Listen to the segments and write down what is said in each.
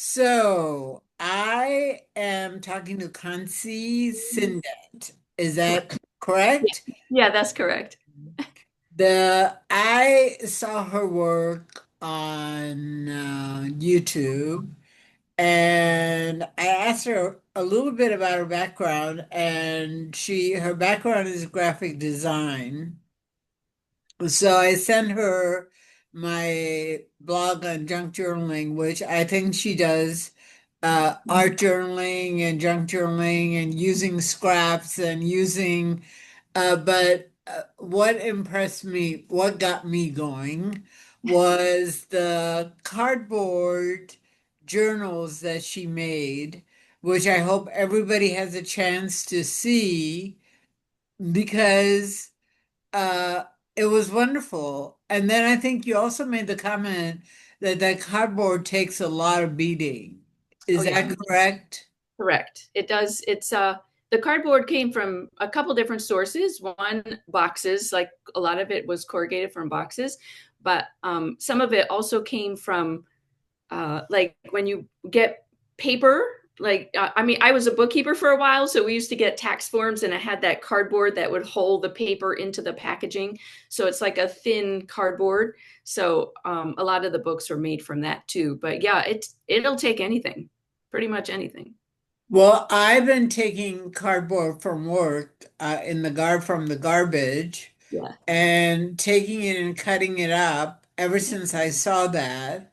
So I am talking to Consie Sindet. Is that Correct. Yeah. correct? Yeah, that's correct. I saw her work on YouTube, and I asked her a little bit about her background, and her background is graphic design. So I sent her my blog on junk journaling, which I think she does art journaling and junk journaling and using scraps and using, but what impressed me, what got me going was the cardboard journals that she made, which I hope everybody has a chance to see because uh, it was wonderful. And then I think you also made the comment that that cardboard takes a lot of beating. Oh Is yeah, that correct? correct. It does. It's the cardboard came from a couple different sources. One, boxes, like a lot of it was corrugated from boxes, but some of it also came from like when you get paper. I mean, I was a bookkeeper for a while, so we used to get tax forms, and I had that cardboard that would hold the paper into the packaging. So it's like a thin cardboard. So a lot of the books were made from that too. But yeah, it'll take anything, pretty much anything. Well, I've been taking cardboard from work in the from the garbage Yeah. and taking it and cutting it up ever since I saw that.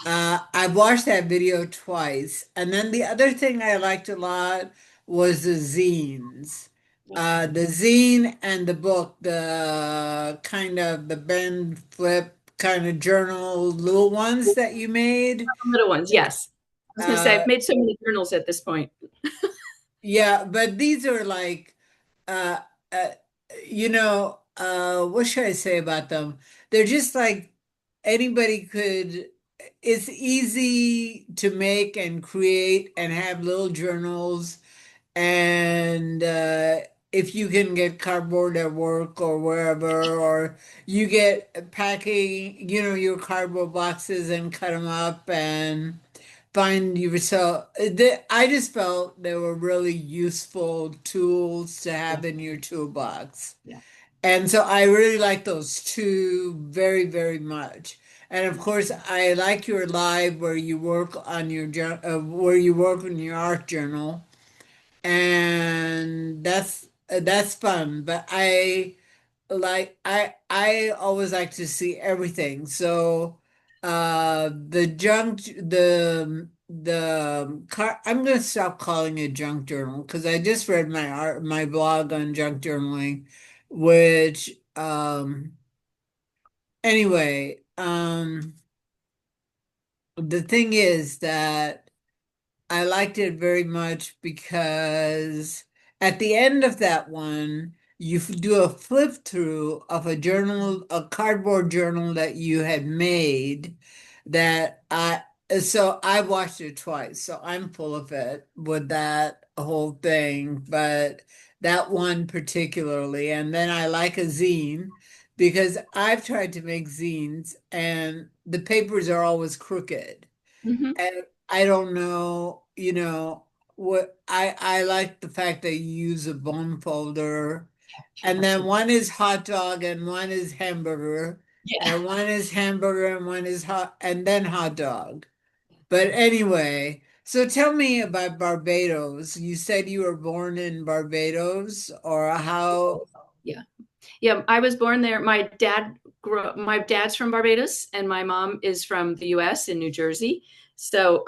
I've watched that video twice. And then the other thing I liked a lot was the zines. Yeah. The zine and the book, the kind of the bend flip kind of journal, little ones that you made. Little ones, yes. I was going to say, Uh, I've made so many journals at this point. yeah, but these are like, uh, uh, what should I say about them? They're just like anybody could, it's easy to make and create and have little journals. And if you can get cardboard at work or wherever, or you get packing, your cardboard boxes and cut them up and find yourself. I just felt they were really useful tools to Yeah. have in your toolbox. Yeah. And so I really like those two very, very much. And of course, I like your live where you work on where you work on your art journal, and that's fun. But I always like to see everything. So the car I'm gonna stop calling it junk journal because I just read my blog on junk journaling, which anyway, the thing is that I liked it very much because at the end of that one, you do a flip through of a cardboard journal that you had made that so I watched it twice, so I'm full of it with that whole thing, but that one particularly. And then I like a zine because I've tried to make zines and the papers are always crooked. Hmm. And I don't know, what I like the fact that you use a bone folder. And then Absolutely. one is hot dog and one is hamburger, Yeah. and one is hamburger and one is hot and then hot dog. But anyway, so tell me about Barbados. You said you were born in Barbados, or how? Yeah. Yeah. I was born there. My dad's from Barbados and my mom is from the US in New Jersey. So,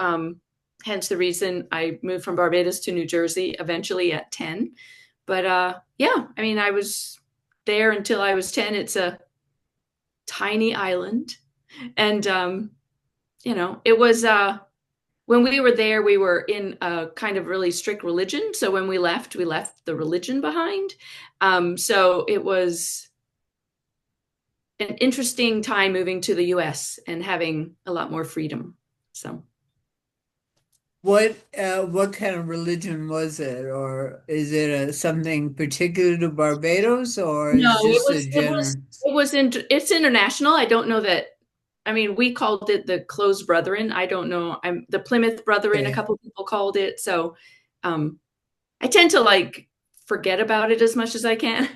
hence the reason I moved from Barbados to New Jersey eventually at 10. But yeah, I mean, I was there until I was 10. It's a tiny island. And, it was, when we were there, we were in a kind of really strict religion. So when we left the religion behind. So it was an interesting time moving to the US and having a lot more freedom. So What kind of religion was it, or is it something particular to Barbados, or no, is just a general? it's international. I don't know that. I mean, we called it the Close Brethren. I don't know. I'm the Plymouth Brethren, a Okay. couple people called it. So um, I tend to like forget about it as much as I can.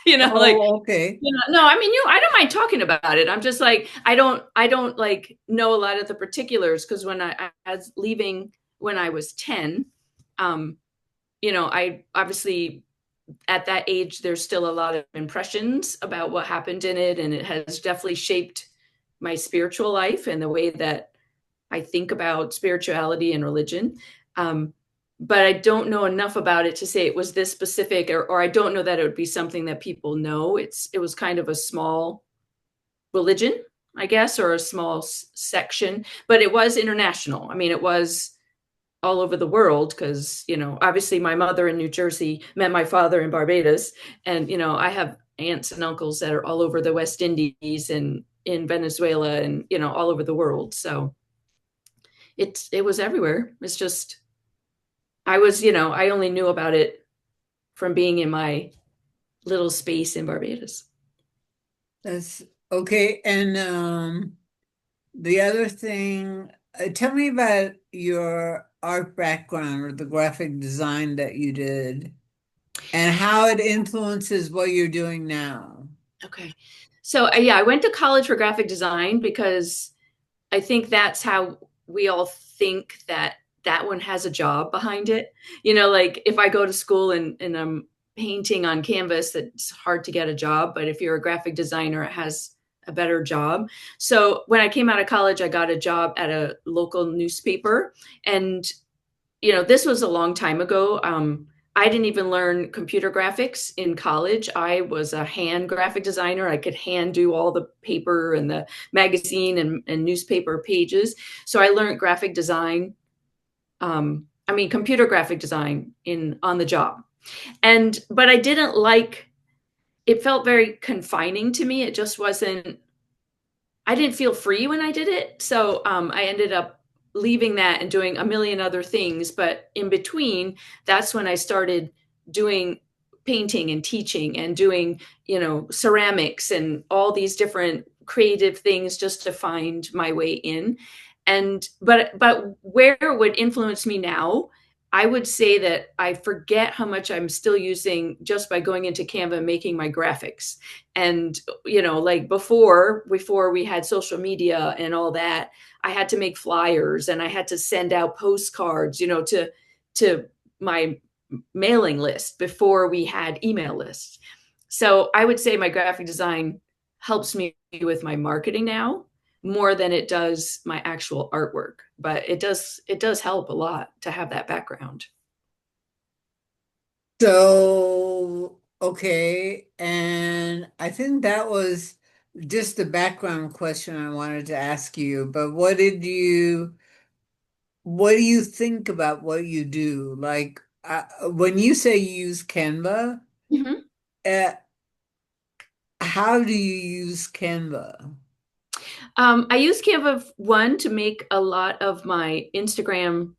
Like, Oh, okay. no, I mean, I don't mind talking about it. I'm just like, I don't like know a lot of the particulars because when I was leaving when I was 10, um, I obviously at that age, there's still a lot of impressions about what happened in it. And it has definitely shaped my spiritual life and the way that I think about spirituality and religion. Um, but I don't know enough about it to say it was this specific, or I don't know that it would be something that people know. It was kind of a small religion, I guess, or a small section, but it was international. I mean, it was all over the world because, obviously my mother in New Jersey met my father in Barbados. And, I have aunts and uncles that are all over the West Indies and in Venezuela and, all over the world. So it was everywhere. It's just I only knew about it from being in my little space in Barbados. That's okay. And the other thing, tell me about your art background or the graphic design that you did and how it influences what you're doing now. Okay. So yeah, I went to college for graphic design because I think that's how we all think that that one has a job behind it. Like if I go to school and I'm painting on canvas, it's hard to get a job. But if you're a graphic designer, it has a better job. So when I came out of college, I got a job at a local newspaper. And this was a long time ago. I didn't even learn computer graphics in college. I was a hand graphic designer. I could hand do all the paper and the magazine and newspaper pages. So I learned graphic design. I mean, computer graphic design in on the job. But I didn't like. It felt very confining to me. It just wasn't. I didn't feel free when I did it. So I ended up leaving that and doing a million other things. But in between, that's when I started doing painting and teaching and doing, ceramics and all these different creative things just to find my way in. But where it would influence me now, I would say that I forget how much I'm still using just by going into Canva and making my graphics. And like before we had social media and all that, I had to make flyers and I had to send out postcards, to my mailing list before we had email lists. So I would say my graphic design helps me with my marketing now more than it does my actual artwork, but it does help a lot to have that background. So, okay, and I think that was just the background question I wanted to ask you, but what do you think about what you do? Like, when you say you use Canva, Mhm. uh, how do you use Canva? I use Canva one to make a lot of my Instagram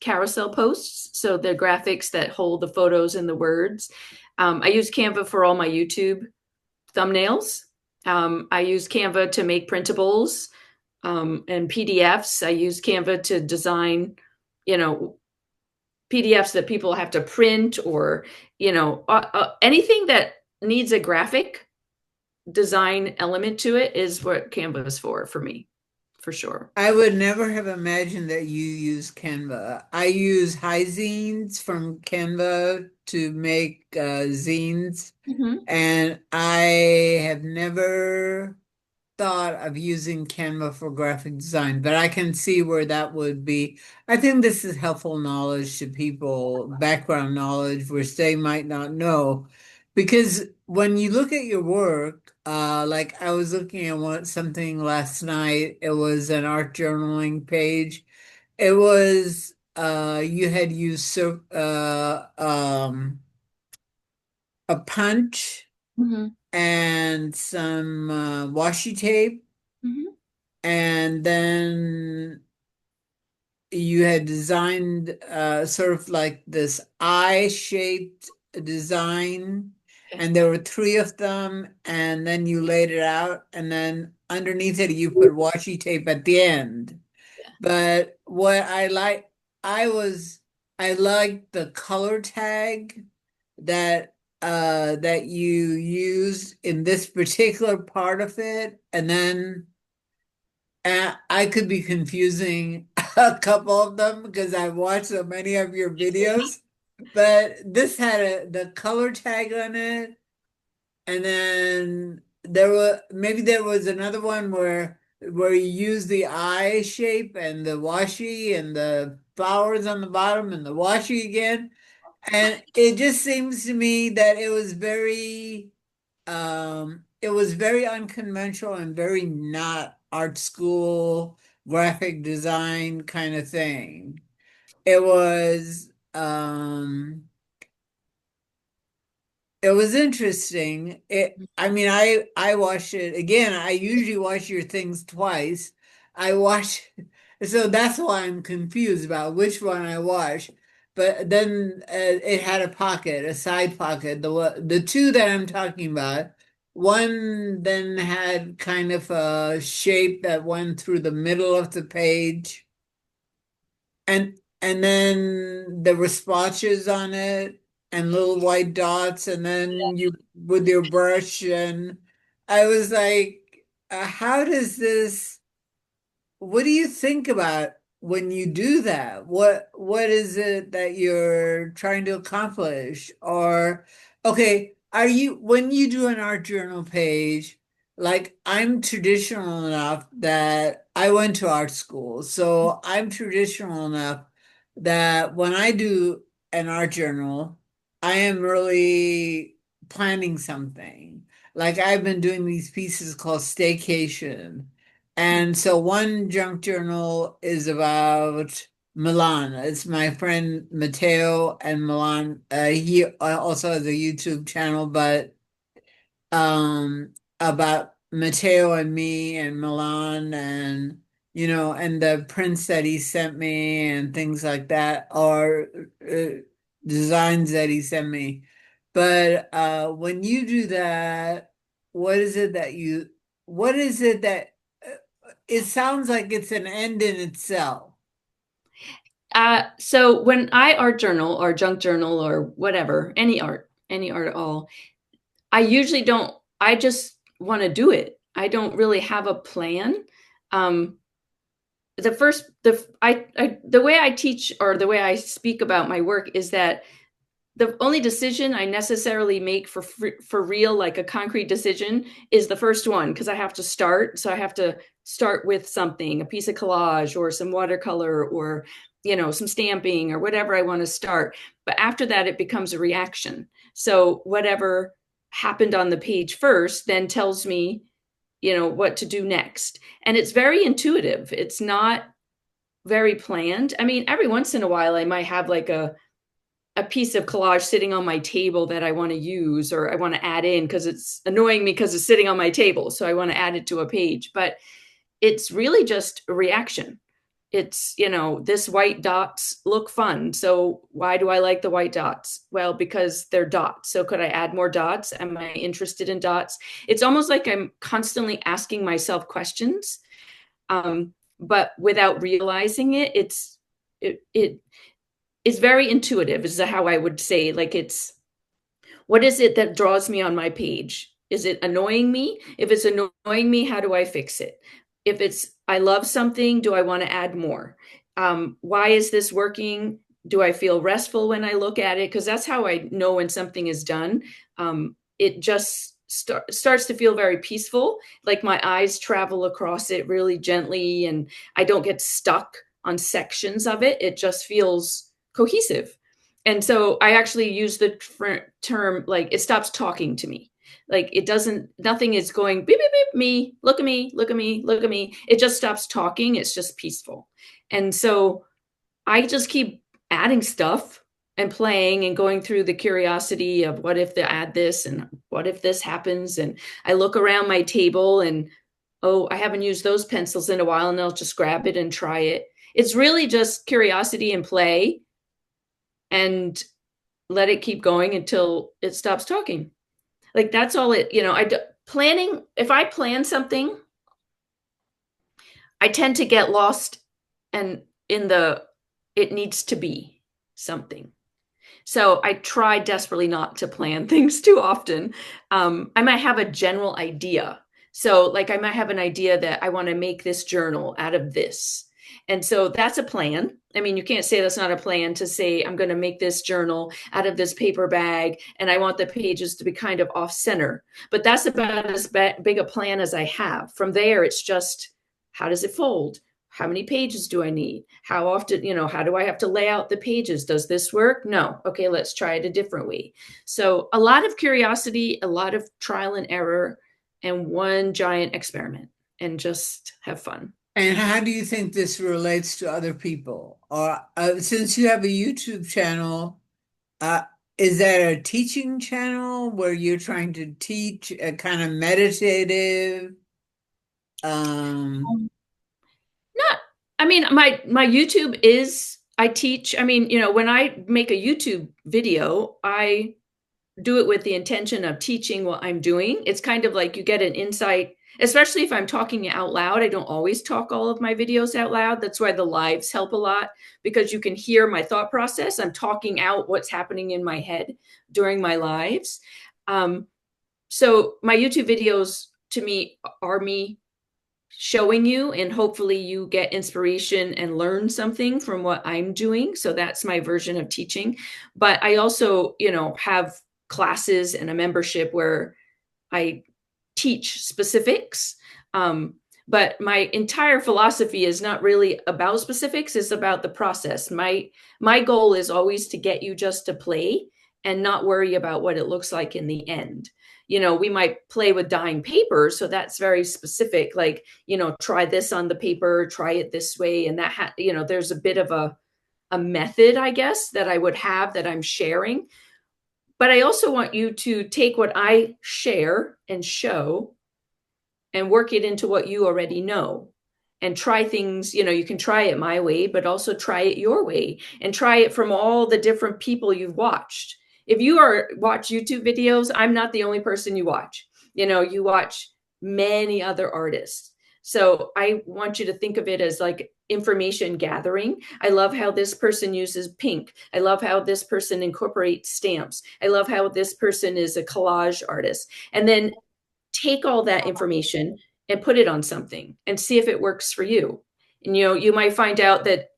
carousel posts. So the graphics that hold the photos and the words. I use Canva for all my YouTube thumbnails. I use Canva to make printables and PDFs. I use Canva to design, you know, PDFs that people have to print or, anything that needs a graphic design element to it is what Canva is for me, for sure. I would never have imagined that you use Canva. I use high zines from Canva to make zines, Mhm. and I have never thought of using Canva for graphic design, but I can see where that would be. I think this is helpful knowledge to people, background knowledge, which they might not know. Because when you look at your work, like I was looking at something last night, it was an art journaling page. It was you had used a punch Mhm. and some washi tape. Mhm. And then you had designed sort of like this eye-shaped design, Okay. and there were three of them, and then you laid it out, and then underneath it, you put washi tape at the end. Yeah. But what I like, I was, I liked the color tag that that you used in this particular part of it, and then I could be confusing a couple of them because I've watched so many of your videos, but this had the color tag on it, and then there was another one where you use the eye shape and the washi and the flowers on the bottom and the washi again. And it just seems to me that it was very unconventional and very not art school graphic design kind of thing. It was it was interesting. I mean, I watched it again. I usually watch your things twice. I watch, so that's why I'm confused about which one I watched. But then it had a pocket, a side pocket. The two that I'm talking about, one then had kind of a shape that went through the middle of the page. And then there were splotches on it and little white dots, and then you with your brush, and I was like, how does this? What do you think about when you do that? What is it that you're trying to accomplish? Or okay, are you when you do an art journal page, like I'm traditional enough that I went to art school, so I'm traditional enough that when I do an art journal, I am really planning something. Like I've been doing these pieces called staycation. And so one junk journal is about Milan. It's my friend Matteo and Milan. He also has a YouTube channel, but about Matteo and me and Milan and and the prints that he sent me and things like that, or designs that he sent me. But when you do that, what is it that you what is it that it sounds like it's an end in itself. So when I art journal or junk journal or whatever, any art at all, I usually don't, I just want to do it. I don't really have a plan. Um, the first, the way I teach or the way I speak about my work is that the only decision I necessarily make for real, like a concrete decision, is the first one because I have to start. So I have to start with something, a piece of collage or some watercolor or some stamping or whatever I want to start. But after that, it becomes a reaction. So whatever happened on the page first then tells me, what to do next. And it's very intuitive. It's not very planned. I mean, every once in a while, I might have like a piece of collage sitting on my table that I want to use or I want to add in because it's annoying me because it's sitting on my table. So I want to add it to a page. But it's really just a reaction. It's, this white dots look fun. So why do I like the white dots? Well, because they're dots. So could I add more dots? Am I interested in dots? It's almost like I'm constantly asking myself questions. But without realizing it, it is very intuitive, is how I would say. Like what is it that draws me on my page? Is it annoying me? If it's annoying me, how do I fix it? If it's I love something, do I want to add more? Why is this working? Do I feel restful when I look at it? Because that's how I know when something is done. It just starts to feel very peaceful. Like my eyes travel across it really gently, and I don't get stuck on sections of it. It just feels cohesive. And so I actually use the term like it stops talking to me. Like it doesn't, nothing is going beep, beep, beep, me, look at me, look at me, look at me. It just stops talking. It's just peaceful. And so I just keep adding stuff and playing and going through the curiosity of what if they add this and what if this happens. And I look around my table and, oh, I haven't used those pencils in a while, and I'll just grab it and try it. It's really just curiosity and play, and let it keep going until it stops talking. Like that's all it, planning, if I plan something, I tend to get lost and in the it needs to be something. So I try desperately not to plan things too often. I might have a general idea. So, like, I might have an idea that I want to make this journal out of this. And so that's a plan. I mean, you can't say that's not a plan to say, I'm going to make this journal out of this paper bag and I want the pages to be kind of off center. But that's about as big a plan as I have. From there, it's just how does it fold? How many pages do I need? How often, how do I have to lay out the pages? Does this work? No. Okay, let's try it a different way. So, a lot of curiosity, a lot of trial and error, and one giant experiment, and just have fun. And how do you think this relates to other people? Or since you have a YouTube channel, uh, is that a teaching channel where you're trying to teach a kind of meditative? Um, Not, I mean, my YouTube is I teach. I mean, when I make a YouTube video, I do it with the intention of teaching what I'm doing. It's kind of like you get an insight, especially if I'm talking out loud. I don't always talk all of my videos out loud. That's why the lives help a lot because you can hear my thought process. I'm talking out what's happening in my head during my lives. Um, so my YouTube videos to me are me showing you, and hopefully you get inspiration and learn something from what I'm doing. So that's my version of teaching. But I also, have classes and a membership where I teach specifics. But my entire philosophy is not really about specifics, it's about the process. My goal is always to get you just to play and not worry about what it looks like in the end. We might play with dyeing paper, so that's very specific, like, try this on the paper, try it this way, and there's a bit of a method, I guess, that I would have that I'm sharing. But I also want you to take what I share and show and work it into what you already know and try things. You can try it my way, but also try it your way and try it from all the different people you've watched. If you watch YouTube videos, I'm not the only person you watch. You watch many other artists. So I want you to think of it as like information gathering. I love how this person uses pink. I love how this person incorporates stamps. I love how this person is a collage artist. And then take all that information and put it on something and see if it works for you. And you might find out that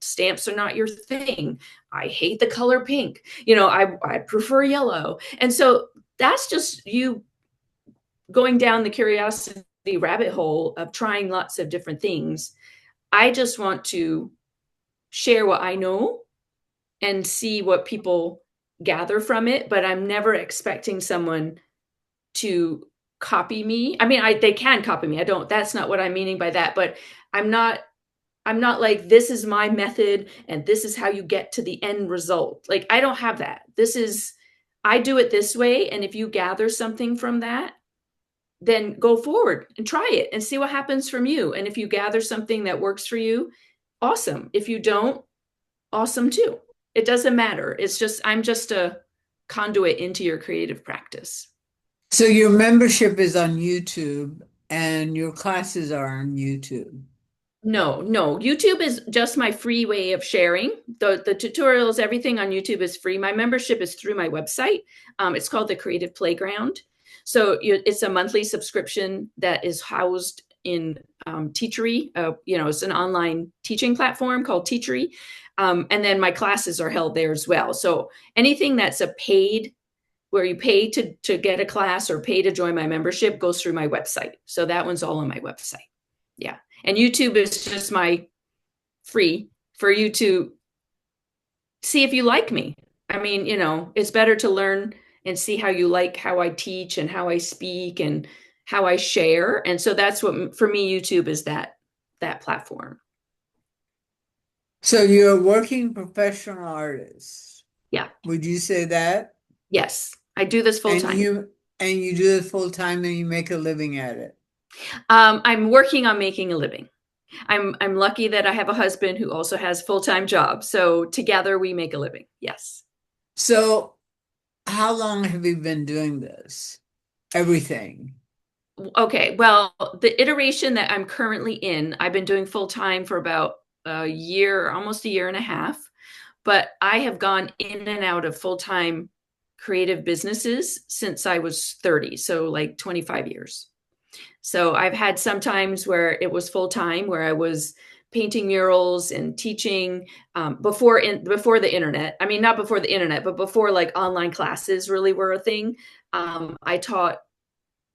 stamps are not your thing. I hate the color pink. I prefer yellow. And so that's just you going down the curiosity rabbit hole of trying lots of different things. I just want to share what I know and see what people gather from it, but I'm never expecting someone to copy me. I mean, they can copy me. That's not what I'm meaning by that, but I'm not like, this is my method and this is how you get to the end result. Like, I don't have that. I do it this way. And if you gather something from that, then go forward and try it and see what happens from you. And if you gather something that works for you, awesome. If you don't, awesome too. It doesn't matter. I'm just a conduit into your creative practice. so your membership is on YouTube and your classes are on YouTube. No, no. YouTube is just my free way of sharing. The tutorials, everything on YouTube is free. My membership is through my website. It's called the Creative Playground. So it's a monthly subscription that is housed in Teachery. It's an online teaching platform called Teachery. And then my classes are held there as well. So anything that's a paid, where you pay to get a class or pay to join my membership, goes through my website. So that one's all on my website. Yeah. And YouTube is just my free for you to see if you like me. I mean, it's better to learn and see how you like how I teach and how I speak and how I share. And so that's what, for me, YouTube is that platform. So you're a working professional artist. Yeah. Would you say that? Yes. I do this full And time. you do it full time and you make a living at it. I'm working on making a living. I'm lucky that I have a husband who also has full-time job. So together we make a living. Yes. So how long have you been doing this? Everything. Okay, well, the iteration that I'm currently in, I've been doing full time for about a year, almost a year and a half, but I have gone in and out of full time creative businesses since I was 30, so like 25 years. So I've had some times where it was full time, where I was painting murals and teaching before the internet. I mean, not before the internet, but before like online classes really were a thing. I taught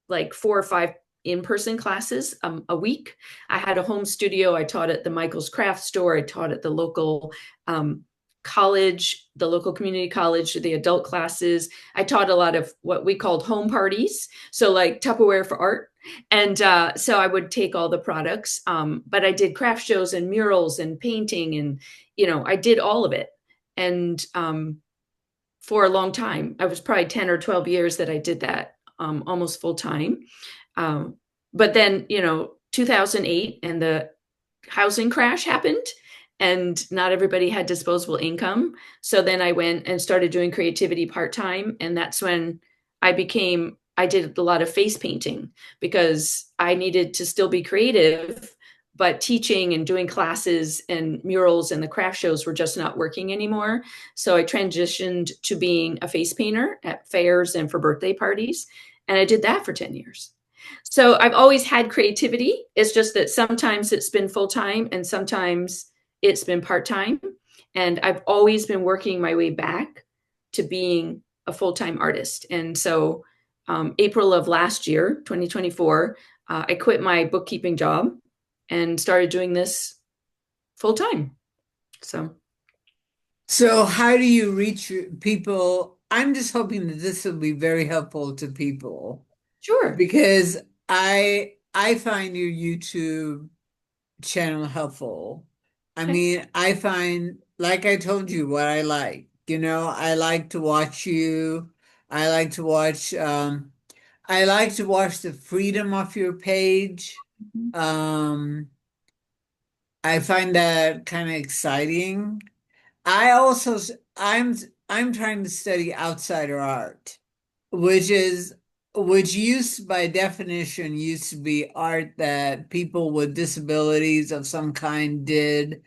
like 4 or 5 in-person classes a week. I had a home studio. I taught at the Michael's Craft Store. I taught at the local um, college, the local community college, the adult classes. I taught a lot of what we called home parties, so like Tupperware for art. And so I would take all the products, but I did craft shows and murals and painting, and I did all of it. And for a long time. I was probably 10 or 12 years that I did that almost full time. Um, but then, 2008 and the housing crash happened, and not everybody had disposable income. So then I went and started doing creativity part time. And that's when I did a lot of face painting because I needed to still be creative, but teaching and doing classes and murals and the craft shows were just not working anymore. So I transitioned to being a face painter at fairs and for birthday parties. And I did that for 10 years. So I've always had creativity. It's just that sometimes it's been full time and sometimes it's been part time. And I've always been working my way back to being a full time artist. And so, April of last year, 2024, I quit my bookkeeping job and started doing this full time. So, So how do you reach people? I'm just hoping that this will be very helpful to people sure. because I find your YouTube channel helpful. I Okay. mean, I find, like I told you, what I like. I like to watch you. I like to watch I like to watch the freedom of your page. Um I find that kind of exciting. I also I'm trying to study outsider art, which is which used by definition used to be art that people with disabilities of some kind did.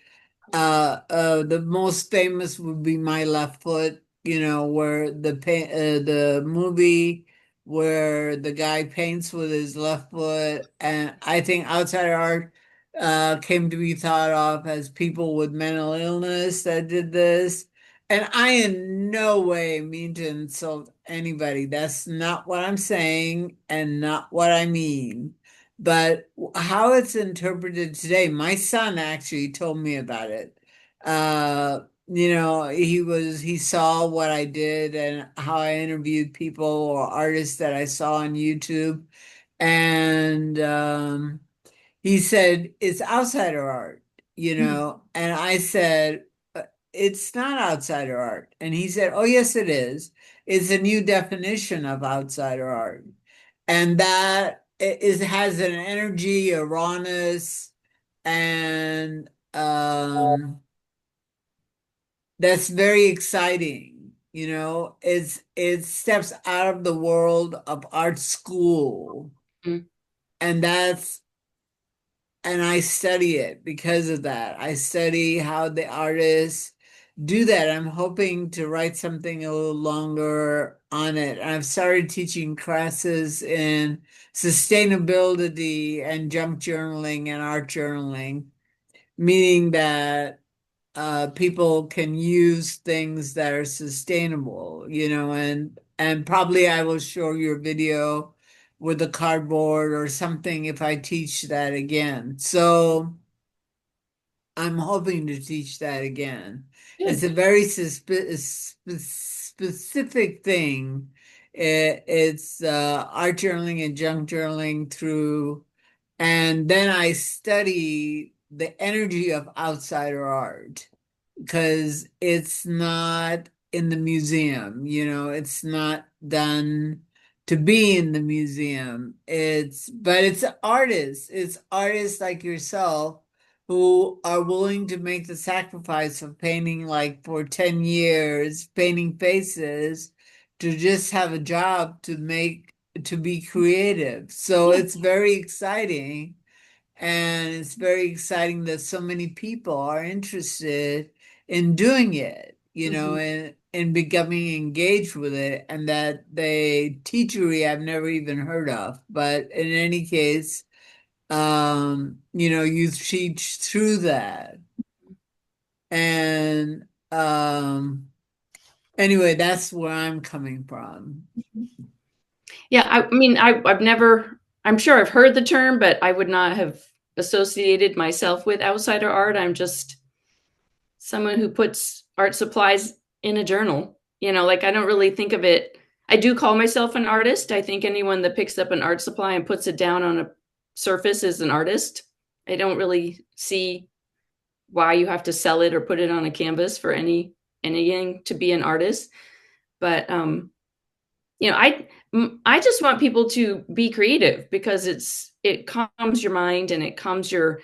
The most famous would be My Left Foot, where the movie where the guy paints with his left foot, and I think outside art came to be thought of as people with mental illness that did this. And I in no way mean to insult anybody. That's not what I'm saying and not what I mean. But how it's interpreted today, my son actually told me about it. He saw what I did and how I interviewed people or artists that I saw on YouTube. And he said, it's outsider art, and I said, it's not outsider art. And he said, oh, yes, it is. It's a new definition of outsider art. And that has an energy, a rawness, and that's very exciting. It steps out of the world of art school, Mhm. and I study it because of that. I study how the artists do that. I'm hoping to write something a little longer on it. I've started teaching classes in sustainability and junk journaling and art journaling, meaning that people can use things that are sustainable, and probably I will show your video with the cardboard or something if I teach that again. So I'm hoping to teach that again. It's Good. a very specific thing. It's art journaling and junk journaling through, and then I study the energy of outsider art because it's not in the museum, it's not done to be in the museum. But it's artists like yourself who are willing to make the sacrifice of painting like for 10 years, painting faces to just have a job to make to be creative. So Yeah. it's very exciting. And it's very exciting that so many people are interested in doing it, Hmm. and becoming engaged with it, and that they teachery I've never even heard of. But in any case, you teach through that. And anyway, that's where I'm coming from. Yeah, I mean, I've never, I'm sure I've heard the term, but I would not have associated myself with outsider art. I'm just someone who puts art supplies in a journal. Like I don't really think of it. I do call myself an artist. I think anyone that picks up an art supply and puts it down on a surface is an artist. I don't really see why you have to sell it or put it on a canvas for anything to be an artist. But I just want people to be creative because it calms your mind and it calms your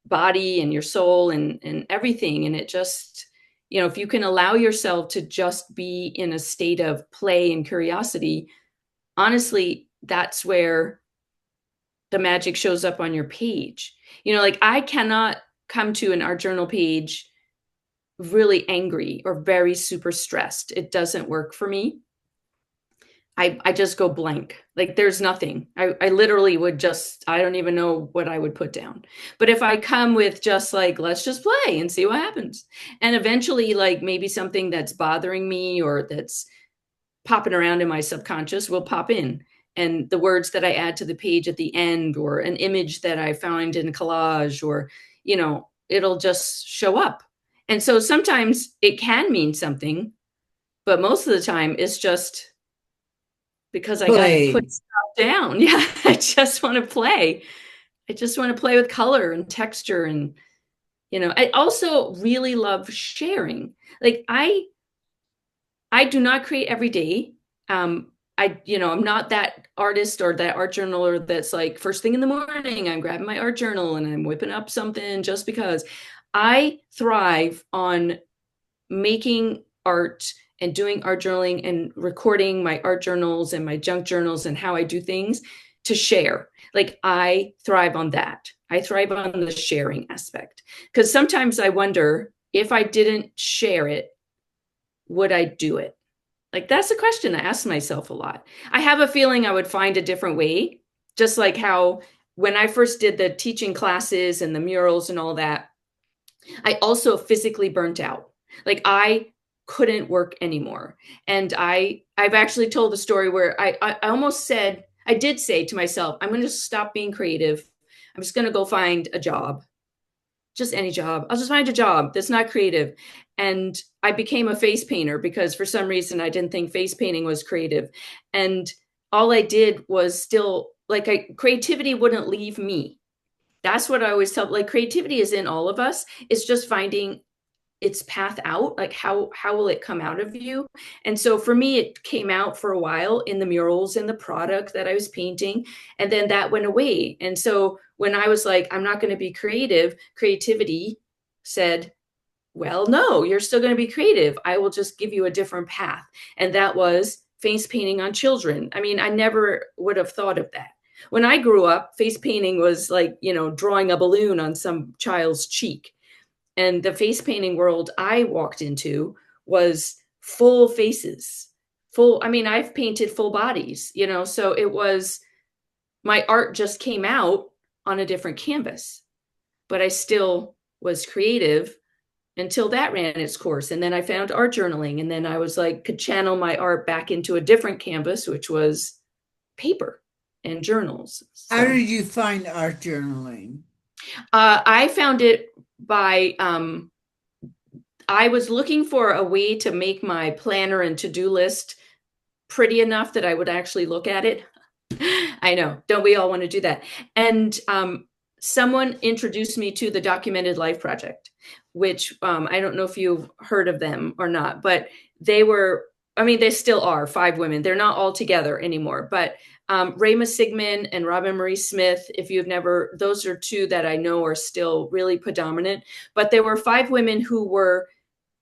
body and your soul and everything. And it just, if you can allow yourself to just be in a state of play and curiosity, honestly, that's where the magic shows up on your page. Like I cannot come to an art journal page really angry or very super stressed. It doesn't work for me. I just go blank. Like there's nothing. I literally would just, I don't even know what I would put down. But if I come with just like, let's just play and see what happens. And eventually, like maybe something that's bothering me or that's popping around in my subconscious will pop in. And the words that I add to the page at the end, or an image that I found in collage, or, it'll just show up. And so sometimes it can mean something, but most of the time it's just because I got to put Play. stuff down. Yeah, I just want to play. I just want to play with color and texture and I also really love sharing. Like I do not create every day. I'm not that artist or that art journaler that's like first thing in the morning, I'm grabbing my art journal and I'm whipping up something just because. I thrive on making art and doing art journaling and recording my art journals and my junk journals and how I do things to share. Like I thrive on that. I thrive on the sharing aspect because sometimes I wonder if I didn't share it, would I do it? Like that's a question I ask myself a lot. I have a feeling I would find a different way, just like how when I first did the teaching classes and the murals and all that, I also physically burnt out. Like I couldn't work anymore. And I've actually told the story where I almost said, I did say to myself, I'm going to stop being creative. I'm just going to go find a job, just any job. I'll just find a job that's not creative. And I became a face painter because for some reason I didn't think face painting was creative. And all I did was still like creativity wouldn't leave me. That's what I always tell, like creativity is in all of us. It's just finding its path out, like how will it come out of you. And so for me it came out for a while in the murals and the product that I was painting, and then that went away. And so when I was like, I'm not going to be creative, creativity said, well, no, you're still going to be creative, I will just give you a different path. And that was face painting on children. I mean, I never would have thought of that. When I grew up, face painting was like, drawing a balloon on some child's cheek. And the face painting world I walked into was full faces, full. I mean, I've painted full bodies, so it was my art just came out on a different canvas, but I still was creative until that ran its course. And then I found art journaling. And then I was like, could channel my art back into a different canvas, which was paper and journals. How So did you find art journaling? I found it by I was looking for a way to make my planner and to-do list pretty enough that I would actually look at it. I know, don't we all want to do that? And someone introduced me to the Documented Life Project, which I don't know if you've heard of them or not, but they were, I mean, they still are 5 women. They're not all together anymore, but Rayma Sigmund and Robin Marie Smith, if you've never, those are 2 that I know are still really predominant. But there were 5 women who were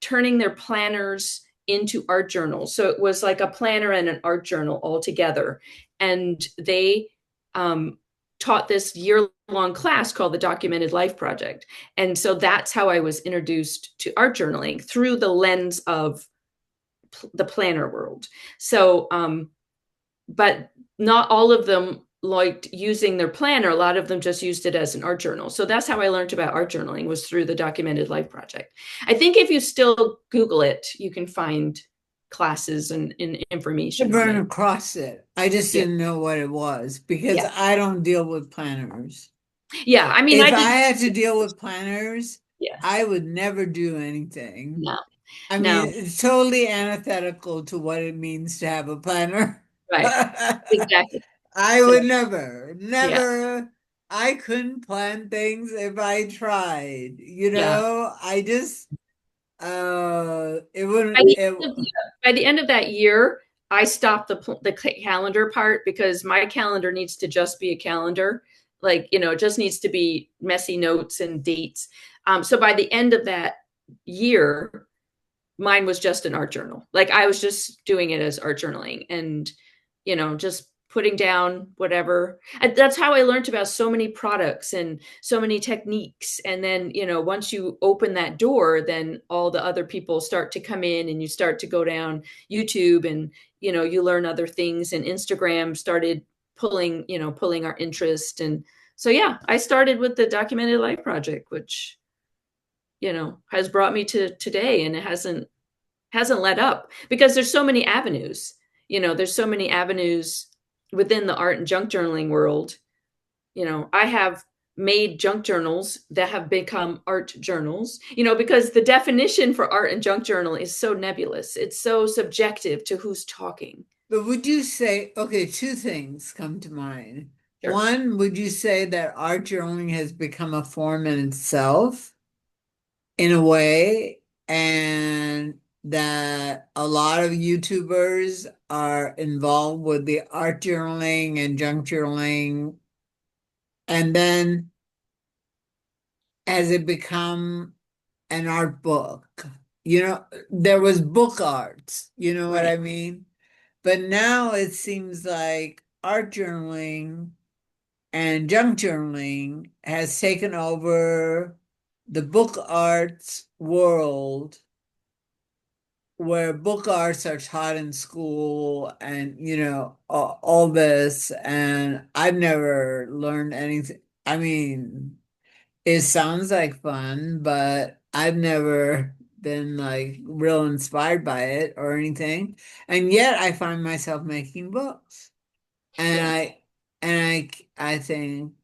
turning their planners into art journals. So it was like a planner and an art journal all together. and they um, taught this year-long class called the Documented Life Project. And so that's how I was introduced to art journaling, through the lens of the planner world. So, but not all of them liked using their planner. A lot of them just used it as an art journal. So that's how I learned about art journaling, was through the Documented Life Project. I think if you still Google it, you can find classes and I've information on run it. across it. I just Yeah. didn't know what it was because Yeah. I don't deal with planners. Yeah. I mean, If I I did. had to deal with planners, Yeah. I would never do anything. No, I mean, no. it's totally antithetical to what it means to have a planner. Right. Exactly. I So, would never, yeah. never, I couldn't plan things if I tried, Yeah. I just, it By wouldn't, the it, end of the, by the end of that year, I stopped the calendar part, because my calendar needs to just be a calendar. Like, it just needs to be messy notes and dates. So by the end of that year, mine was just an art journal. Like, I was just doing it as art journaling, and just putting down whatever. And that's how I learned about so many products and so many techniques. And then, once you open that door, then all the other people start to come in, and you start to go down YouTube, and you learn other things, and Instagram started pulling our interest. And so, yeah, I started with the Documented Life Project, which has brought me to today, and it hasn't let up, because there's so many avenues. There's so many avenues within the art and junk journaling world. I have made junk journals that have become art journals, because the definition for art and junk journal is so nebulous. It's so subjective to who's talking. but would you say, okay, two things come to mind. Sure. One, would you say that art journaling has become a form in itself in a way, and that a lot of YouTubers are involved with the art journaling and junk journaling, and then has it become an art book? There was book arts, you know what Right. I mean? But now it seems like art journaling and junk journaling has taken over the book arts world, where book arts are taught in school, and all this, and I've never learned anything. I mean, it sounds like fun, but I've never been like real inspired by it or anything, and yet I find myself making books. And Yeah. I think,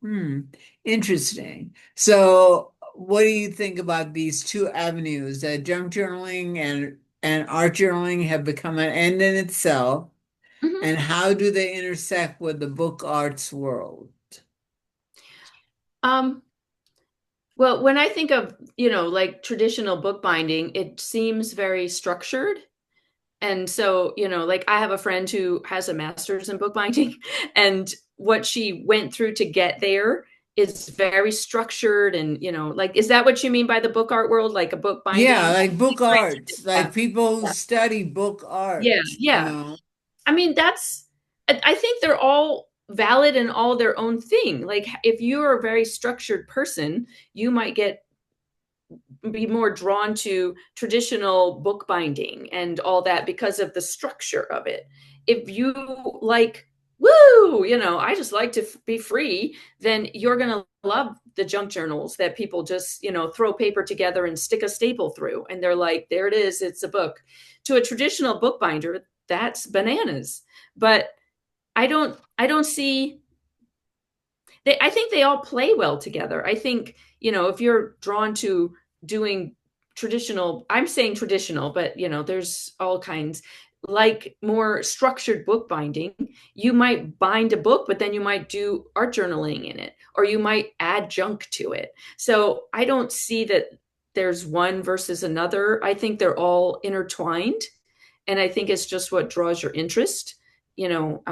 interesting. So what do you think about these two avenues, that junk journaling and art journaling have become an end in itself, Mhm. and how do they intersect with the book arts world? um well, when I think of, like traditional bookbinding, it seems very structured. And so, like, I have a friend who has a master's in bookbinding, and what she went through to get there is very structured. And, like, is that what you mean by the book art world, like a book Yeah, binding? like book arts, Yeah, like people who yeah, study book yeah, arts, yeah. I mean, I think they're all valid in all their own thing. Like, if you're a very structured person, you might be more drawn to traditional bookbinding and all that because of the structure of it. If you like, woo, I just like to be free, then you're going to love the junk journals that people just, throw paper together and stick a staple through. And they're like, there it is, it's a book. To a traditional bookbinder, that's bananas. But I don't see I think they all play well together. I think, if you're drawn to doing traditional, I'm saying traditional, but there's all kinds, like more structured bookbinding. You might bind a book, but then you might do art journaling in it, or you might add junk to it. So I don't see that there's one versus another. I think they're all intertwined. And I think it's just what draws your interest, you know.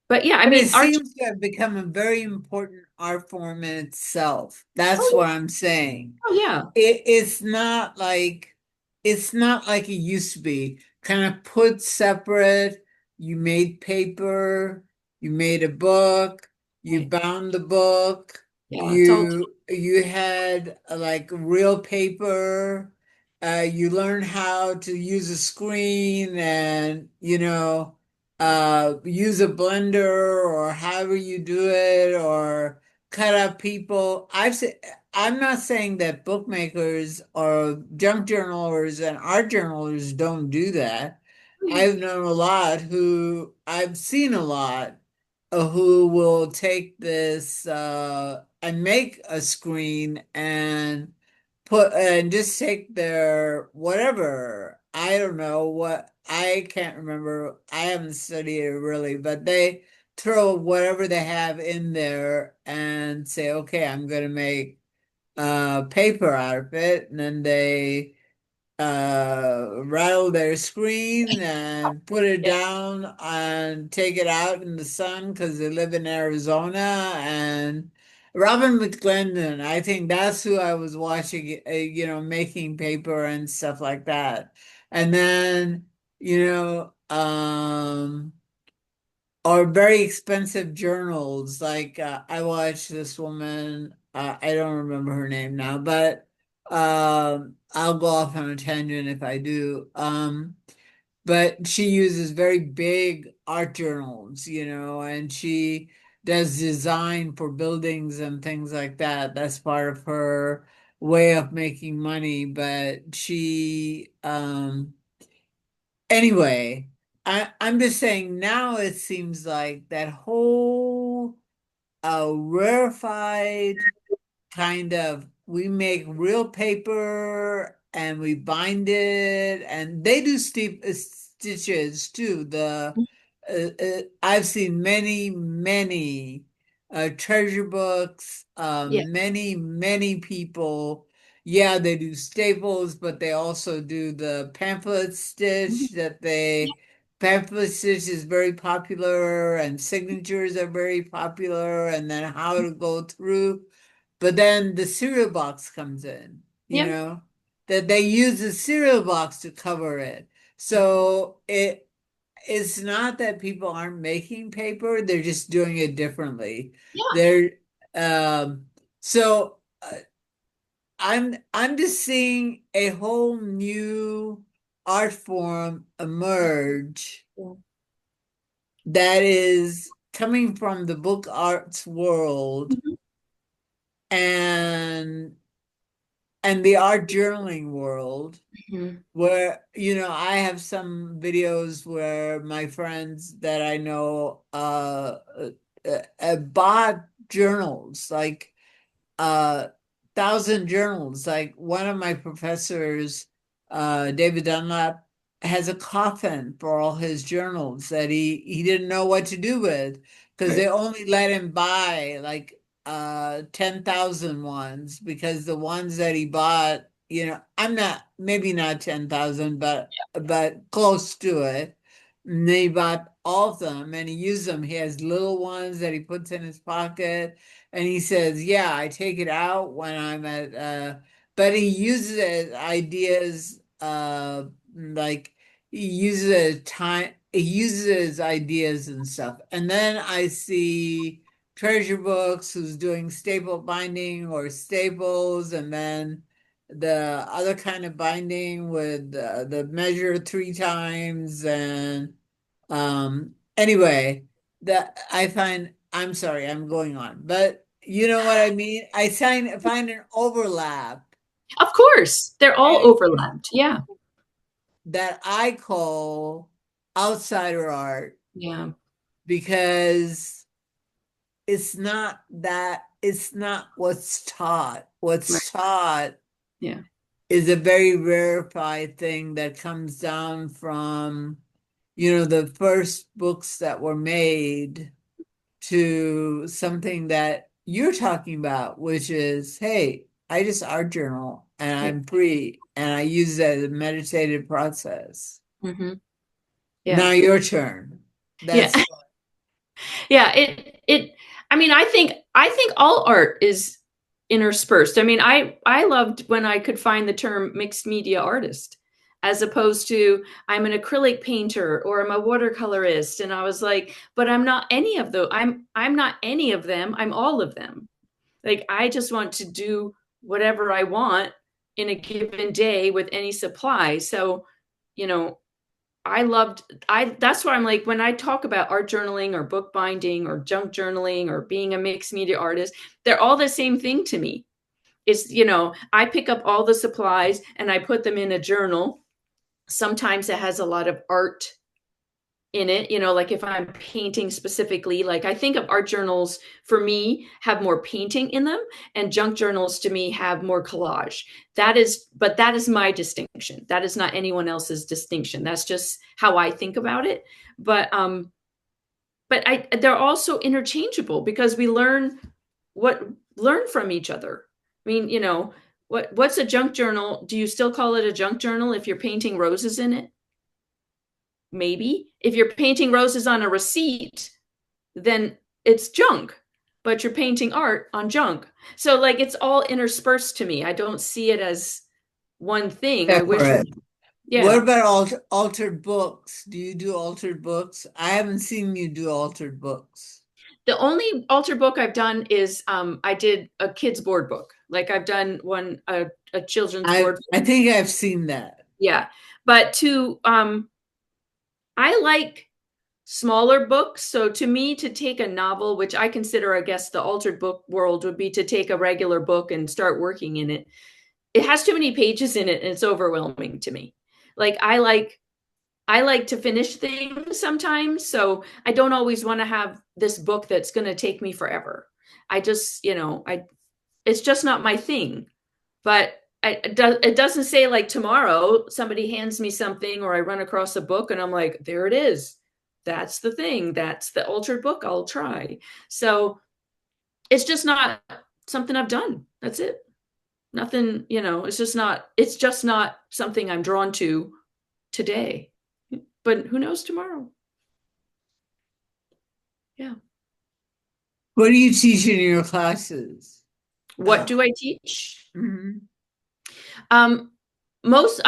But yeah, I But it mean, art. seems to have become a very important art form in itself. That's Oh, what I'm saying. oh yeah. It's not like it used to be, kind of put separate, you made paper, you made a book, you Right. bound the book, Yeah, it's all you had like real paper, you learned how to use a screen and use a blender or however you do it or cut up people. I'm not saying that bookmakers or junk journalers and art journalers don't do that. I've known a lot who I've seen a lot who will take this and make a screen and put and just take their whatever. I don't know what I can't remember. I haven't studied it really, but they throw whatever they have in there and say, okay, I'm going to make paper out of it, and then they rattle their screen and put it yeah. down and take it out in the sun because they live in Arizona. And Robin McGlendon, I think that's who I was watching, making paper and stuff like that. And then, you know, or very expensive journals. Like I watched this woman, I don't remember her name now, but I'll go off on a tangent if I do. But she uses very big art journals, and she does design for buildings and things like that. That's part of her way of making money. But anyway, I'm just saying now it seems like that whole rarefied kind of we make real paper and we bind it and they do stitches too. I've seen many treasure books, Yeah. many people. Yeah, they do staples, but they also do the pamphlet Mhm. stitch pamphlet stitch is very popular and signatures are very popular and then how to go through. But then the cereal box comes in, Yeah. that they use the cereal box to cover it. So it's not that people aren't making paper, they're just doing it differently. Yeah. They're um so I'm just seeing a whole new art form emerge Yeah. that is coming from the book arts world Mhm. and the art journaling world Mhm. where I have some videos where my friends that I know bought journals like 1,000 journals. Like one of my professors, David Dunlap, has a coffin for all his journals that he didn't know what to do with because Right. they only let him buy like 10,000 ones because the ones that he bought, I'm not maybe not 10,000, but close to it. And he bought all of them and he used them. He has little ones that he puts in his pocket. And he says, yeah, I take it out when I'm at, but he uses it ideas, like he uses his ideas and stuff. And then I see Treasure Books who's doing staple binding or staples, and then the other kind of binding with the measure 3 times and anyway, that I find, I'm sorry, I'm going on, but you know what I mean? Find an overlap Of course, they're all and overlapped. Yeah. that I call outsider art Yeah. because it's not what's taught. Right. What's taught Yeah. is a very rarefied thing that comes down from, the first books that were made to something that you're talking about, which is, hey, I just art journal and Yeah. I'm free and I use it as a meditative process. Hmm. Now Yeah. your turn. Yeah. That's Yeah. I mean, I think all art is interspersed. I mean, I loved when I could find the term mixed media artist. as opposed to I'm an acrylic painter or I'm a watercolorist. And I was like, but I'm not any of those. I'm not any of them. I'm all of them. Like I just want to do whatever I want in a given day with any supply. So, you know, I that's why I'm like when I talk about art journaling or book binding or junk journaling or being a mixed media artist, they're all the same thing to me. It's, I pick up all the supplies and I put them in a journal. Sometimes it has a lot of art in it, like if I'm painting specifically, like I think of art journals for me have more painting in them, and junk journals to me have more collage. But that is my distinction. That is not anyone else's distinction. That's just how I think about it. But they're also interchangeable because we learn from each other. I mean, what's a junk journal? Do you still call it a junk journal if you're painting roses in it? Maybe. If you're painting roses on a receipt, then it's junk, but you're painting art on junk. So like it's all interspersed to me. I don't see it as one thing. I wish, Separate. What yeah. about altered books? Do you do altered books? I haven't seen you do altered books. The only altar book I've done is I did a kids board book. Like I've done a children's I board. I think I've seen that. Yeah. But I like smaller books. So to me, to take a novel, which I consider, I guess, the altered book world would be to take a regular book and start working in it. It has too many pages in it and it's overwhelming to me. Like I like to finish things sometimes, so I don't always want to have this book that's going to take me forever. I just, I it's just not my thing. But it doesn't say like tomorrow somebody hands me something or I run across a book and I'm like, there it is. That's the thing. That's the altered book I'll try. So it's just not something I've done. That's it. Nothing, it's just not something I'm drawn to today. But who knows tomorrow? Yeah. What do you teach in your classes? What do I teach? Mhm. Um, most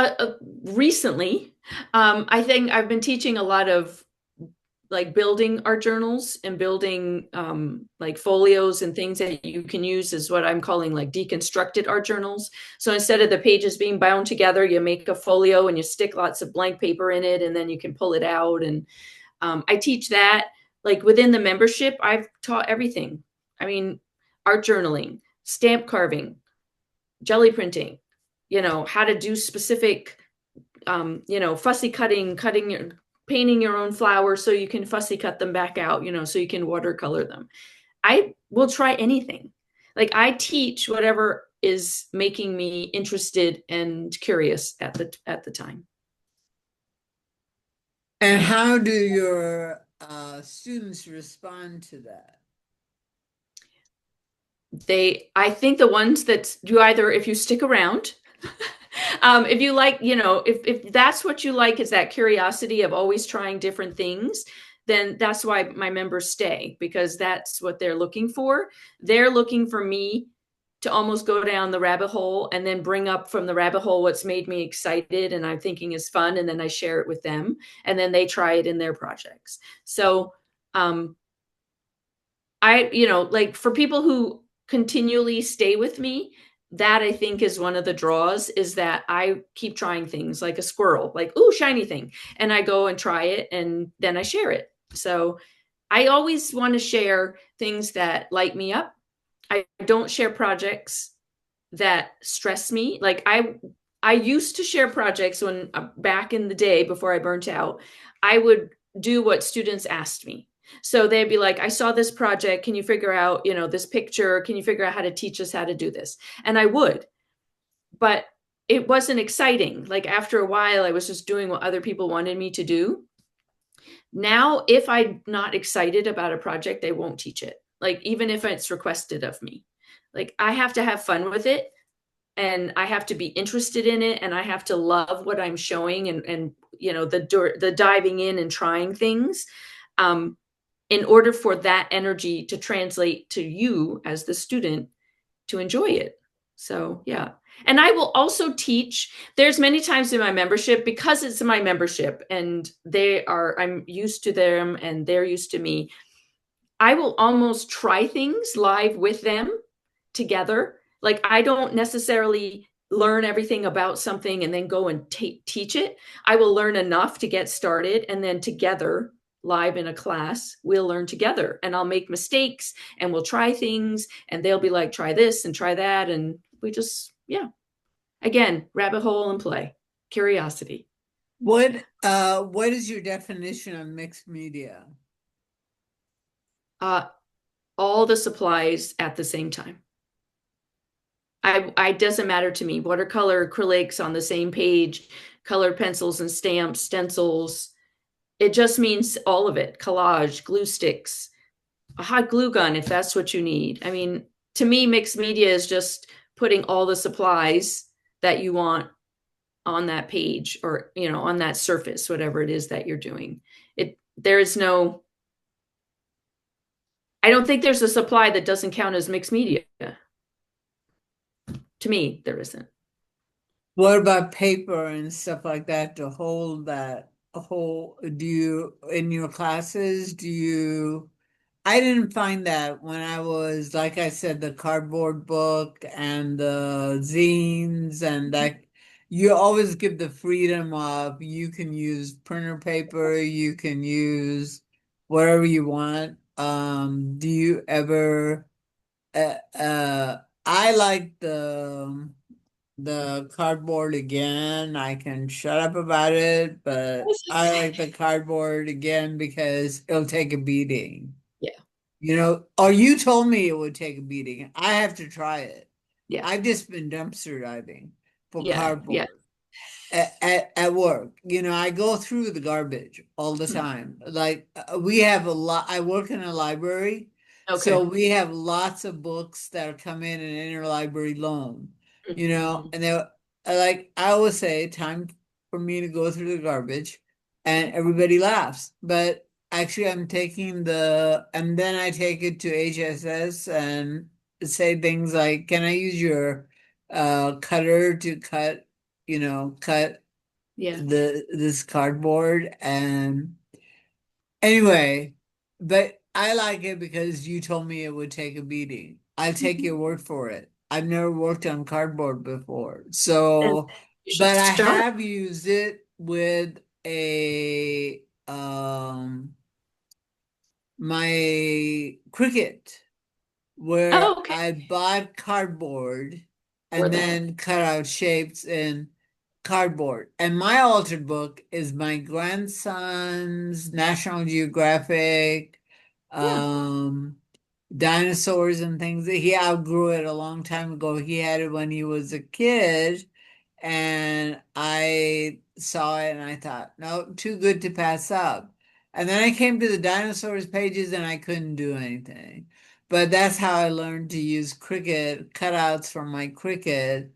recently, I think I've been teaching a lot of like building art journals and building like folios and things that you can use is what I'm calling like deconstructed art journals. So instead of the pages being bound together, you make a folio and you stick lots of blank paper in it, and then you can pull it out. And I teach that. Like within the membership, I've taught everything. I mean, art journaling, stamp carving, jelly printing, how to do specific, fussy painting your own flowers so you can fussy cut them back out, so you can watercolor them. I will try anything. Like I teach whatever is making me interested and curious at the time. And how do your students respond to that? I think the ones that do either, if you stick around, if you like, if that's what you like is that curiosity of always trying different things, then that's why my members stay, because that's what they're looking for. They're looking for me to almost go down the rabbit hole and then bring up from the rabbit hole what's made me excited and I'm thinking is fun, and then I share it with them, and then they try it in their projects. So like for people who continually stay with me, that I think is one of the draws, is that I keep trying things like a squirrel, like, ooh, shiny thing. And I go and try it and then I share it. So I always want to share things that light me up. I don't share projects that stress me. Like I used to share projects when back in the day before I burnt out, I would do what students asked me. So they'd be like, I saw this project. Can you figure out, this picture? Can you figure out how to teach us how to do this? And I would, but it wasn't exciting. Like after a while, I was just doing what other people wanted me to do. Now, if I'm not excited about a project, I won't teach it. Like even if it's requested of me, like I have to have fun with it, and I have to be interested in it, and I have to love what I'm showing, and the diving in and trying things. In order for that energy to translate to you as the student to enjoy it. So yeah. And I will also teach. There's many times in my membership, because it's my membership and I'm used to them and they're used to me. I will almost try things live with them together. Like I don't necessarily learn everything about something and then go and teach it. I will learn enough to get started, and then together, live in a class, we'll learn together, and I'll make mistakes and we'll try things, and they'll be like, try this and try that. And we just, yeah, again, rabbit hole and play, curiosity. What is your definition of mixed media? Uh, all the supplies at the same time. I doesn't matter to me. Watercolor, acrylics on the same page, colored pencils and stamps, stencils. It just means all of it. Collage, glue sticks, a hot glue gun if that's what you need. I mean, to me, mixed media is just putting all the supplies that you want on that page, or on that surface, whatever it is that you're doing. There is no, I don't think there's a supply that doesn't count as mixed media. To me, there isn't. What about paper and stuff like that to hold that whole, do you, in your classes, I didn't find that when I was, like I said, the cardboard book and the zines and that you always give the freedom of you can use printer paper, you can use whatever you want. Do you ever, I like the cardboard again. I can shut up about it, but I like the cardboard again because it'll take a beating. Yeah, Or you told me it would take a beating. I have to try it. yeah, I've just been dumpster diving for yeah, yeah. cardboard at work. I go through the garbage all the Hmm. time. Like we have a lot, I work in a library, so Okay. we have lots of books that come in an interlibrary loan, Mhm. and they're like I always say, time for me to go through the garbage, and everybody laughs. But actually and then I take it to HSS and say things like, can I use your cutter to cut Yeah. this cardboard? And anyway, but I like it because you told me it would take a beating. I'll take your word for it. I've never worked on cardboard before. And So, you should but I start. have used it with my cricket, Oh, where okay. I bought cardboard For and that. then cut out shapes in cardboard. And my altered book is my grandson's National Geographic, Yeah. um, dinosaurs and things. He outgrew it a long time ago. He had it when he was a kid, and I saw it and I thought, no, too good to pass up. And then I came to the dinosaurs pages and I couldn't do anything. But that's how I learned to use Cricut cutouts from my Cricut,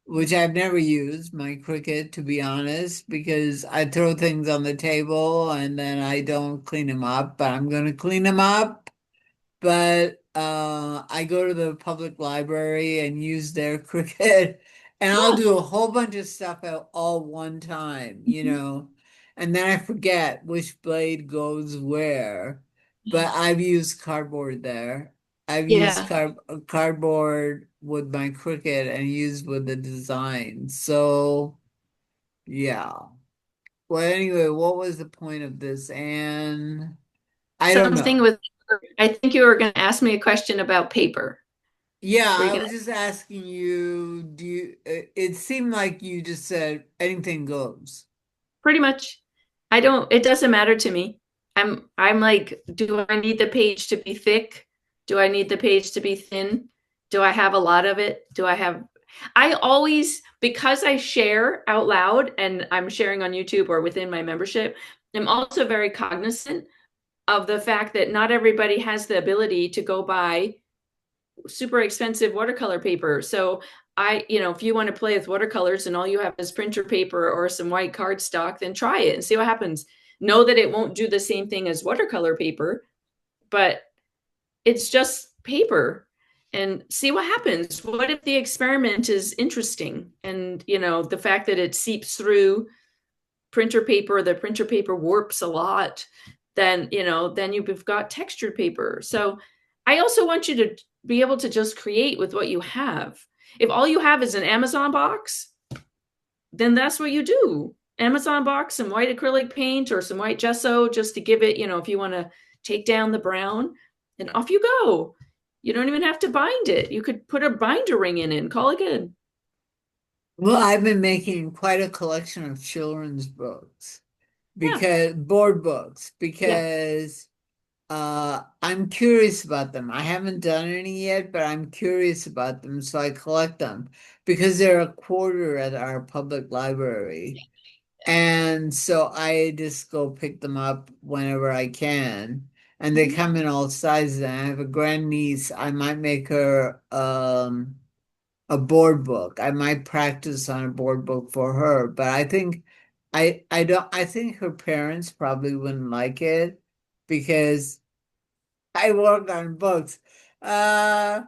which I've never used my Cricut, to be honest, because I throw things on the table and then I don't clean them up, but I'm going to clean them up. But I go to the public library and use their Cricut, and I'll Yeah. do a whole bunch of stuff at all one time, Mhm. and then I forget which blade goes where. But Yeah. I've used cardboard there. I've used Yeah. cardboard with my Cricut and used with the design. So yeah. Well, anyway, what was the point of this? And I don't Something know. with, I think you were going to ask me a question about paper. Yeah, Were you I going was just asking you, it seemed like you just said anything goes. Pretty much. I don't, it doesn't matter to me. I'm like, do I need the page to be thick? Do I need the page to be thin? Do I have a lot of it? I always, because I share out loud and I'm sharing on YouTube or within my membership, I'm also very cognizant of the fact that not everybody has the ability to go buy super expensive watercolor paper. So if you want to play with watercolors and all you have is printer paper or some white cardstock, then try it and see what happens. Know that it won't do the same thing as watercolor paper, but it's just paper. and see what happens. What if the experiment is interesting? And, the fact that it seeps through printer paper, the printer paper warps a lot, then you've got textured paper. So I also want you to be able to just create with what you have. If all you have is an Amazon box, then that's what you do. Amazon box, some white acrylic paint or some white gesso just to give it, if you want to take down the brown, and off you go. You don't even have to bind it. You could put a binder ring in it and call it good. Well, I've been making quite a collection of children's books Yeah. because board books Yeah. because I'm curious about them. I haven't done any yet, but I'm curious about them, so I collect them because they're a quarter at our public library. And so I just go pick them up whenever I can. And they Mhm. come in all sizes. And I have a grandniece. I might make her a board book. I might practice on a board book for her, but I think I don't I think her parents probably wouldn't like it because I work on books. Uh,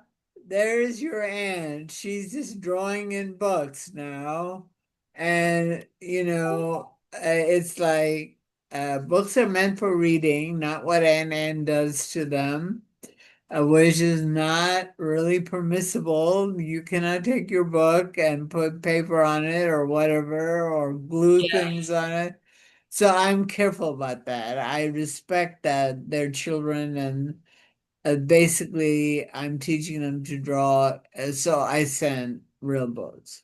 there's your aunt. She's just drawing in books now. And, it's like books are meant for reading, not what Anne does to them, which is not really permissible. You cannot take your book and put paper on it or whatever, or glue Yeah. things on it. So I'm careful about that. I respect that they're children and basically, I'm teaching them to draw, so I send real books.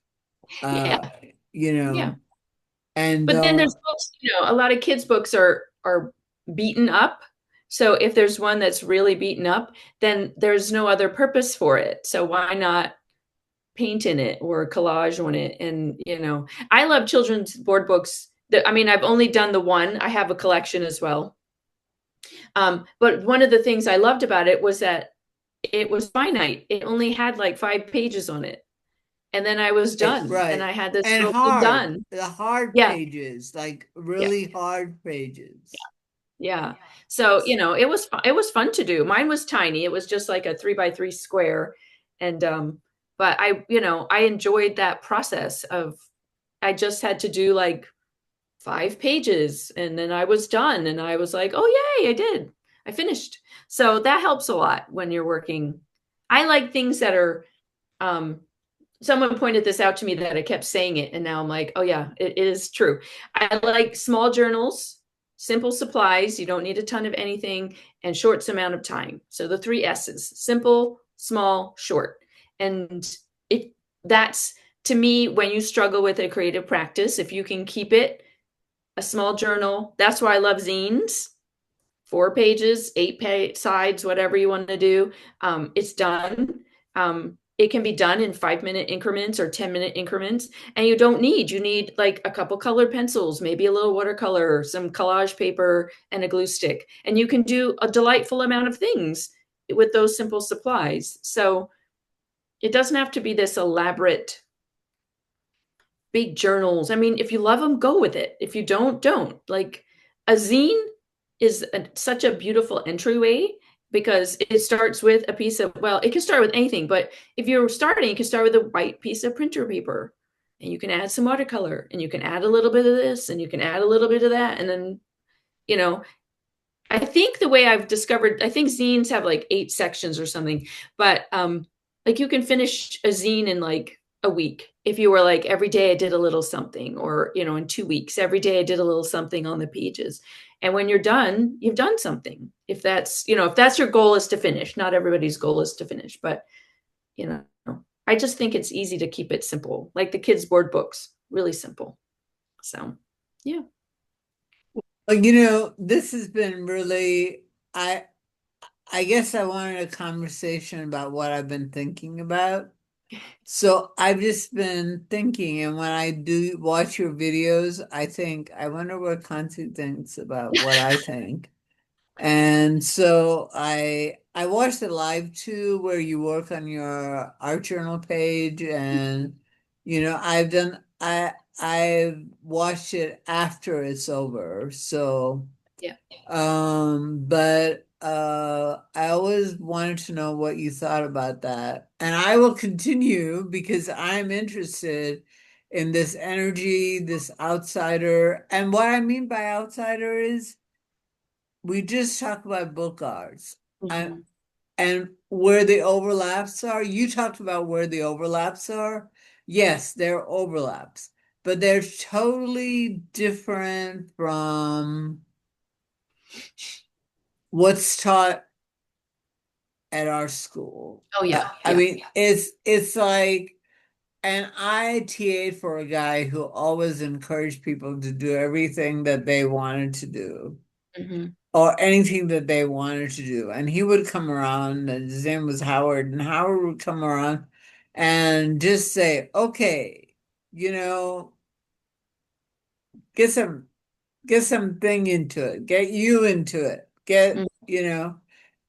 Yeah. Uh, you Yeah. know, and But then there's books, a lot of kids' books are beaten up. So if there's one that's really beaten up, then there's no other purpose for it. So why not paint in it or collage on it? And I love children's board books. I mean, I've only done the one. I have a collection as well. But one of the things I loved about it was that it was finite. It only had like 5 pages on it. And then I was done. And right, I had this and little book hard, done. the hard Yeah. pages, like Yeah. really hard pages. Yeah. So, it was fun to do. Mine was tiny. It was just like a 3 by 3 square. And but I enjoyed that process of I just had to do like 5 pages and then I was done and I was like, "Oh, yay, I did. I finished." So that helps a lot when you're working. I like things that are um someone pointed this out to me that I kept saying it, and now I'm like, oh yeah, it is true. I like small journals, simple supplies. You don't need a ton of anything, and short amount of time. So the 3 S's: simple, small, short. And it that's to me when you struggle with a creative practice, if you can keep it a small journal, that's why I love zines. 4 pages, 8 sides, whatever you want to do. It's done. It can be done in 5 minute increments or 10 minute increments. And you need like a couple colored pencils, maybe a little watercolor, some collage paper, and a glue stick. And you can do a delightful amount of things with those simple supplies. So it doesn't have to be this elaborate big journals. I mean, if you love them, go with it. If you don't. Like a zine is such a beautiful entryway because it starts with a piece of, well, it can start with anything, but if you're starting, you can start with a white piece of printer paper and you can add some watercolor and you can add a little bit of this and you can add a little bit of that. And then, you know, I think the way I've discovered, I think zines have like 8 sections or something, but like you can finish a zine in like a week if you were like every day I did a little something, or in 2 weeks every day I did a little something on the pages. And when you're done, you've done something. If that's your goal is to finish. Not everybody's goal is to finish, but you know, I just think it's easy to keep it simple, like the kids' board books, really simple. So, yeah. Well, this has been really, I guess I wanted a conversation about what I've been thinking about. So I've just been thinking, and when I do watch your videos, I think, I wonder what Consie thinks about what I think. And so I watched the live too, where you work on your art journal page, and I've watched it after it's over. So Yeah. but I always wanted to know what you thought about that. And I will continue because I'm interested in this energy, this outsider. And what I mean by outsider is we just talked about book arts. I, Mhm. and where the overlaps are. You talked about where the overlaps are. Yes, there are overlaps, but they're totally different from what's taught at our school. Oh yeah, I yeah. mean, it's like, and I TA'd for a guy who always encouraged people to do everything that they wanted to do, Hmm. or anything that they wanted to do. And he would come around, and his name was Howard, and Howard would come around and just say, okay, you know, get some get something into it, get you into it,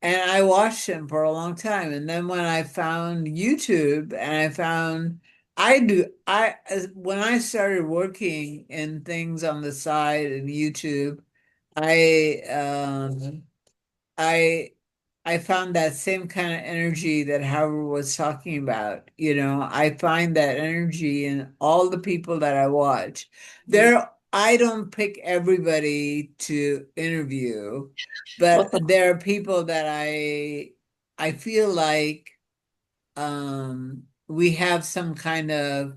and I watched him for a long time. And then when I found YouTube and I found when I started working in things on the side in YouTube, I I I found that same kind of energy that Howard was talking about. I find that energy in all the people that I watch. I don't pick everybody to interview, Well, but there are people that I feel like we have some kind of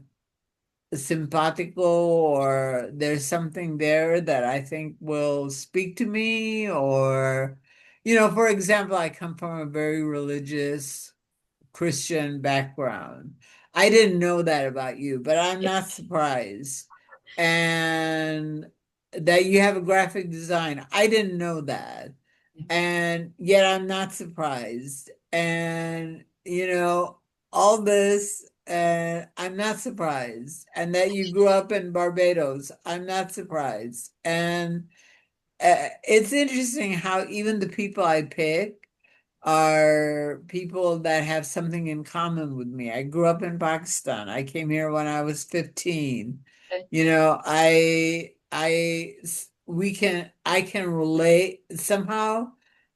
simpatico, or there's something there that I think will speak to me, or for example, I come from a very religious Christian background. I didn't know that about you, but I'm not surprised. And that you have a graphic design, I didn't know that. And yet I'm not surprised. And, all this, and I'm not surprised. And that you grew up in Barbados, I'm not surprised. And it's interesting how even the people I pick are people that have something in common with me. I grew up in Pakistan. I came here when I was 15. okay. I can relate somehow.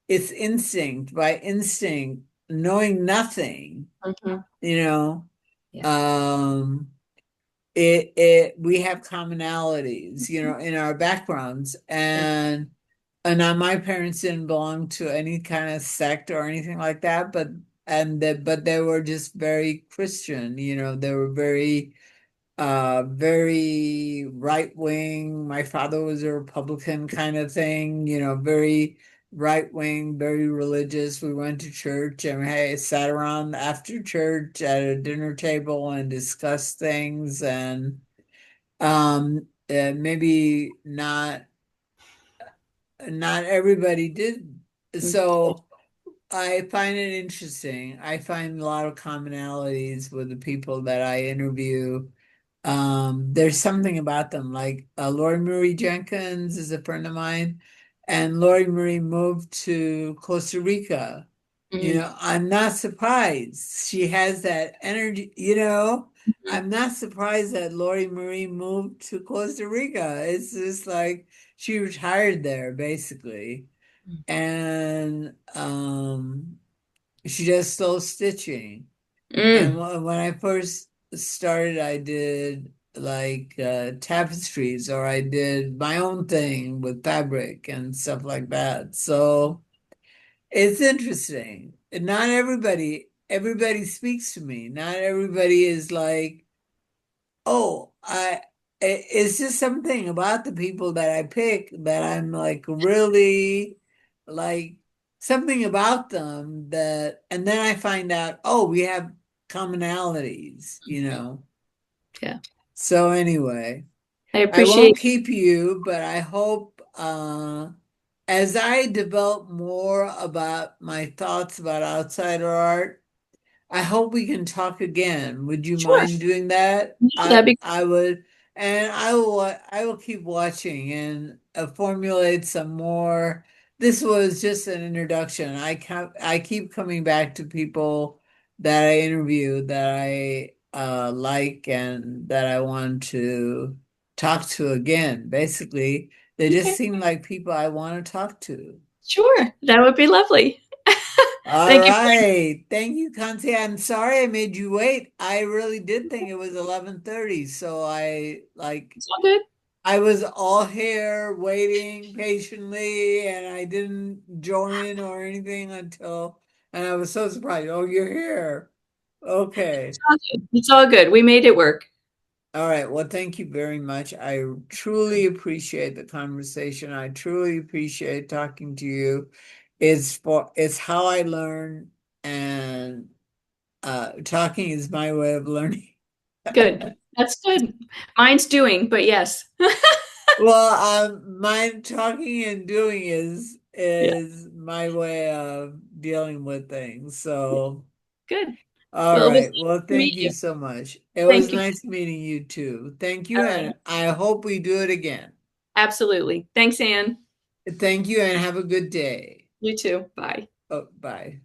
It's instinct, by instinct, knowing nothing, Mhm. you know. Yeah. Um, we have commonalities, in our backgrounds, Yeah. and now my parents didn't belong to any kind of sect or anything like that, but they were just very Christian, they were very right wing. My father was a Republican kind of thing, very right wing, very religious. We went to church and hey, sat around after church at a dinner table and discussed things, maybe not everybody did. Mhm. So I find it interesting. I find a lot of commonalities with the people that I interview. There's something about them, like Lori Marie Jenkins is a friend of mine, and Lori Marie moved to Costa Rica. Mhm. I'm not surprised. She has that energy, Mhm. I'm not surprised that Lori Marie moved to Costa Rica. It's just like she retired there, basically. And she does slow stitching. And Mm. when I first started, I did like tapestries, or I did my own thing with fabric and stuff like that. So it's interesting. And not everybody speaks to me. Not everybody is like, oh, it's just something about the people that I pick that I'm like really like something about them that, and then I find out, oh, we have commonalities, Mhm. Yeah. So anyway, I I won't appreciate. keep you, but I hope as I develop more about my thoughts about outsider art, I hope we can talk again. Would you Sure. mind doing that? No, I that'd be I would, and I will keep watching and formulate some more. This was just an introduction. I keep coming back to people that I interview that I like and that I want to talk to again. Basically, they just okay. seem like people I want to talk to. Sure, that would be lovely. All Thank you for right. Thank you, Consie. I'm sorry I made you wait. I really did think it was 11:30, so it's all good. I was all here waiting patiently and I didn't join or anything until and I was so surprised. Oh, you're here. It's Okay. all good. It's all good. We made it work. All right. Well, thank you very much. I truly appreciate the conversation. I truly appreciate talking to you. It's how I learn and talking is my way of learning. Good. That's good. Mine's doing, but yes. Well, my talking and doing Yeah. is my way of dealing with things. Yeah. So, Good. all Well, it was right. nice Well, to meet thank you you. so much. It was Thank you. nice meeting you too. Thank All you, right. and I hope we do it again. Absolutely. Thanks, Anne. Thank you, and have a good day. You too. Bye. Oh, bye.